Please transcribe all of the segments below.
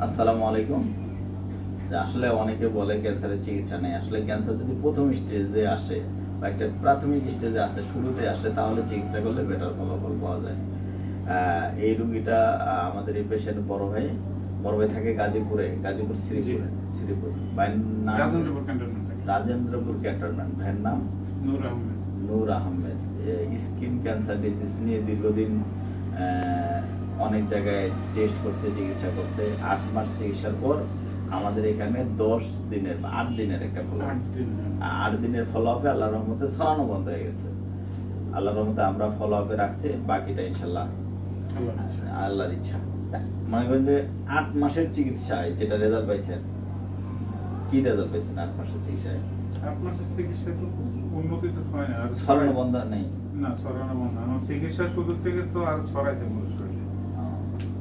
আসসালামু আলাইকুম। আসলে অনেকে বলে ক্যান্সারের চিকিৎসা নেই। আসলে ক্যান্সার যদি প্রথম স্টেজে আসে বা একটা প্রাথমিক স্টেজে আসে, শুরুতে আসে, তাহলে চিকিৎসা করলে বেটার ফলাফল পাওয়া যায়। এই রুগীটা আমাদের এই পেশেন্ট বড় ভাই থাকে গাজীপুর শ্রীপুর। ভাইয়ের নাম রাজেন্দ্রপুর ক্যান্টনমেন্ট। ভাইয়ের নাম নূর আহমেদ। স্কিন ক্যান্সার ডিজিজ নিয়ে দীর্ঘদিন অনেক জায়গায় টেস্ট করছে, চিকিৎসা করছে। 8 মাস চিকিৎসার পর আমাদের এখানে 8 দিনের একটা ফলো 8 দিনের ফলো আপে আল্লাহর রহমতে ছড়ানো বন্ধ হয়ে গেছে। আল্লাহর রহমতে আমরা ফলো আপে রাখছি, বাকিটা ইনশাল্লাহ আল্লাহর ইচ্ছা। মনে করেন যে 8 মাসের চিকিৎসায় যেটা রেজাল্ট পাইছেন, কি রেজাল্ট পাইছেন 8 মাসের চিকিৎসায়? 8 মাসের চিকিৎসায় তো উন্নতি তো হয় না, ছড়ানো বন্ধ নেই না, ছড়ানো বন্ধ। আমার চিকিৎসা শুরু থেকে তো আর ছড়াইছে মূল শরীরে।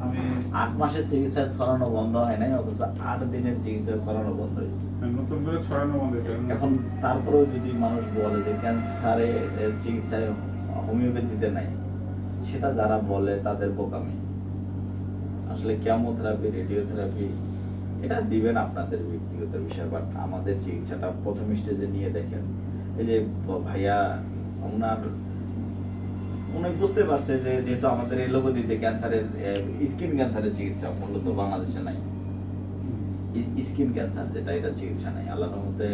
আমি 8 মাসের চিকিৎসা ছড়ানো বন্ধ হয় নাই, অথচ 8 দিনের চিকিৎসা ছড়ানো বন্ধ হয়েছে। নতুন করে ছড়ানো বন্ধ হয়েছে। এখন তারপরেও যদি মানুষ বলে যে ক্যান্সারের চিকিৎসায় হোমিওপ্যাথিতে নাই, সেটা যারা বলে তাদের বোকামি। আসলে কেমোথেরাপি, রেডিওথেরাপি এটা দিবেন আপনাদের ব্যক্তিগত বিষয়, বাট আমাদের চিকিৎসাটা প্রথম স্টেজে নিয়ে দেখেন। এই যে ভাইয়া উনি বুঝতে পারছে যে যেহেতু আমাদের এই লোকদিতে ক্যান্সারের স্কিন ক্যান্সারের চিকিৎসা মূলত বাংলাদেশে নাই, স্কিন ক্যান্সার যেটা, এটা চিকিৎসা নাই। আল্লাহর রহমতে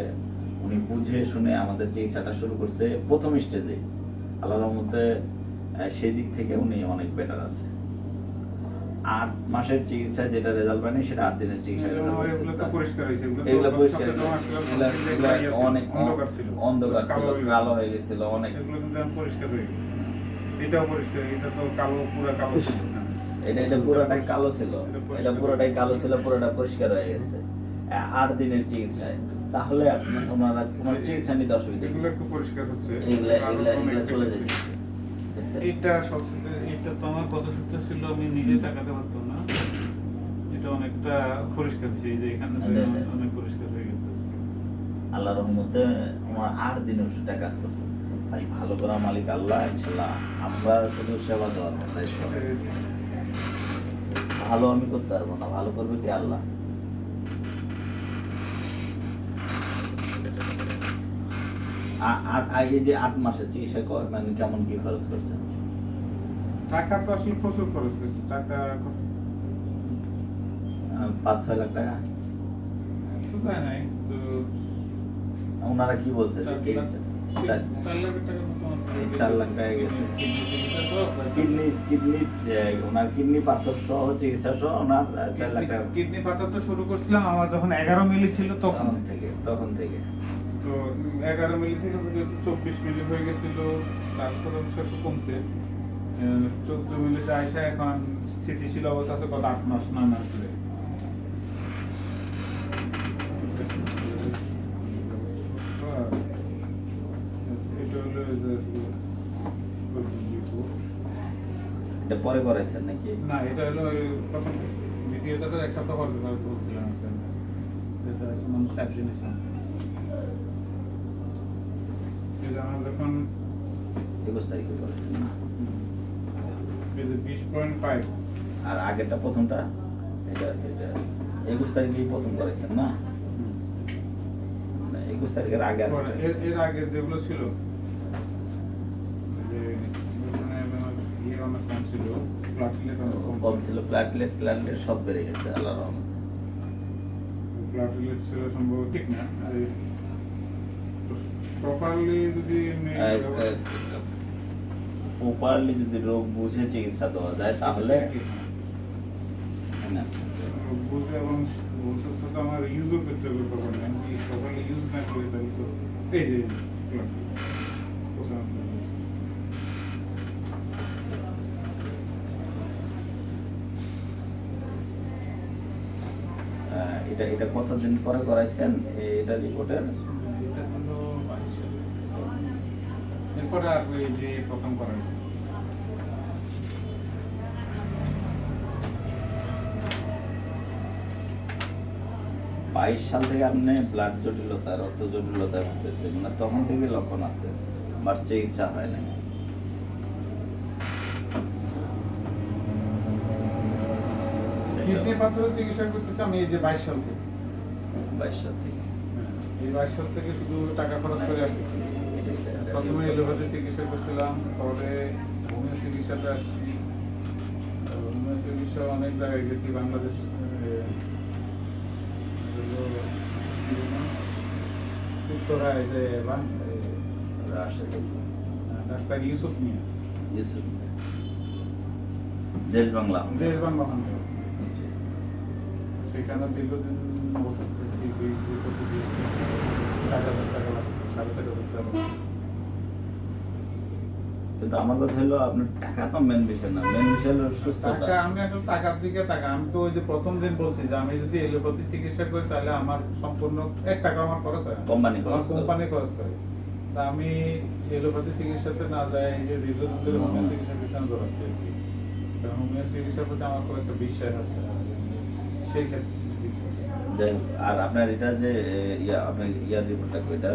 উনি বুঝে শুনে আমাদের চিকিৎসাটা শুরু করছে প্রথম স্টেজে। আল্লাহর রহমতে সেই দিক থেকে উনি অনেক বেটার আছে। 8 মাসের চিকিৎসা যেটা রেজাল্ট পায়নি, সেটা 8 দিনের চিকিৎসা অনেক অন্ধকার ছিল, কালো হয়ে গেছিল অনেক। এটাও পরিষ্কার, এটা তো কালো, পুরো কালো ছিল না। এটা পুরোটাই কালো ছিল, পুরোটা পরিষ্কার হয়ে গেছে 8 দিনের চিকিৎসায়। তাহলে তোমার চিকিৎসা নিতে অসুবিধা, এগুলো একটু পরিষ্কার হচ্ছে, এগুলা চলে যাবে। এটা তো আমার কত সপ্তাহ ছিল, আমি নিজে তাকাতে পারতাম না। এটা অনেকটা পরিষ্কার হয়েছে, এই যে এখানে অনেক পরিষ্কার হয়ে গেছে। আল্লাহর রহমতে আমার 8 দিনের ওষুধটা কাজ করছে। ভাই ভালো করা মালিক আল্লাহ, ইনশাল্লাহ। আমরা শুধু সেবা দেওয়ার কথা, ভালো আমি করতে পারবো না, ভালো করবে কি আল্লাহ। এই যে 8 মাসের চিকিৎসা মানে কেমন কি খরচ করছে? টাকা তো আসলে প্রচুর খরচ হয়েছে। টাকা 5-6 লাখ টাকা তো যায় নাই তো। ওনারা কি বলছে? 4 লাখ টাকা গেছে। ওনার কিডনি পাথর সহ চিকিৎসা সহ ওনার 4 লাখ টাকা। কিডনি পাথর তো শুরু করছিলাম আমার যখন 11 মিলি ছিল, তখন থেকে তো 11 মিলি থেকে 24 মিলি হয়ে গেছিল। তারপরে একটু কমছে, 14 মিলিতে আসা এখন স্থিতিশীল অবস্থা আছে। কত 8 মাস 9 মাস ধরে। এটা পরে করাইছেন নাকি? না, এটা হলো প্রথম, দ্বিতীয়টা 1 সপ্তাহ পরে বলছিলাম। এটা আছে মানুষ সাবজেনেশন। এটা আমরা যখন 21 তারিখে করেছেন না? 20.5। আর আগেরটা প্রথমটা এটা 21 তারিখে প্রথম করেছেন না? 21 তারিখের আগে এর আগে যেগুলো ছিল, যে অনেক কম ছিল, প্লাটলেট সব বেড়ে গেছে আল্লাহর রহমতে। প্লাটলেট ছিল সম্ভব, ঠিক না। আর প্রপারলি যদি রোগ বুঝে চিকিৎসা দেওয়া যায়, তাহলে বুঝে এবং ভবিষ্যৎ তো আমার ইউজও করতে হবে প্রপারলি। আমি প্রপারলি ইউজ না করি তাহলে তো এই যে এটা কতদিন পরে করাইছেন এটা রিপোর্টের? এটা হলো 22 এরপরে আর ওই যে প্রথম করার 22 সাল থেকে আপনি ব্লাড জটিলতা, রক্ত জটিলতা ভুগতেছেন, মানে তখন থেকে লক্ষণ আছে, বাট চিকিৎসা হয় না। কিডনি পাথরের চিকিৎসা করতেছি আমি এই যে 22 সাল থেকে। 22 সাল থেকে। এই 22 সাল থেকে শুধু টাকা খরচ করে আসতেছি। প্রথমে এলোপ্যাথি চিকিৎসা করছিলাম, পরে হোমিও চিকিৎসাতে আসছি। হোমিও চিকিৎসা অনেক জায়গায় গেছি, বাংলাদেশ উত্তরায় যে রাজশাহী। ডাক্তার ইউসুফ মিয়া, ইউসুফ। দেশ বাংলা। দেশ বাংলা হোমিও, সেখানে দীর্ঘদিন ওষুধ খেয়েছি, 4,000 টাকা লাগে, 4,500 টাকা। কিন্তু আমার কথা হলো আপনার টাকা তো মেন বিষয় না, মেন বিষয় হলো সুস্থতা। টাকা, আমি এখন টাকার দিকে টাকা, আমি তো ওই যে প্রথম দিন বলছি যে আমি যদি এলোপ্যাথি চিকিৎসা করি তাহলে আমার সম্পূর্ণ 1 টাকা আমার খরচ হয় না। কোম্পানি আমার খরচ করে। কোম্পানি খরচ করে। তা আমি এলোপ্যাথি চিকিৎসাতে না যাই, এই যে দীর্ঘদিন ধরে হোমিও চিকিৎসা পিছনে দৌড়াচ্ছি আর কি। কারণ হোমিও চিকিৎসার প্রতি আমার খুব একটা বিশ্বাস আছে, সেই ক্ষেত্রে। যাই হোক, আর আপনার এটা যে আপনার ইয়ার রিপোর্টটা এটা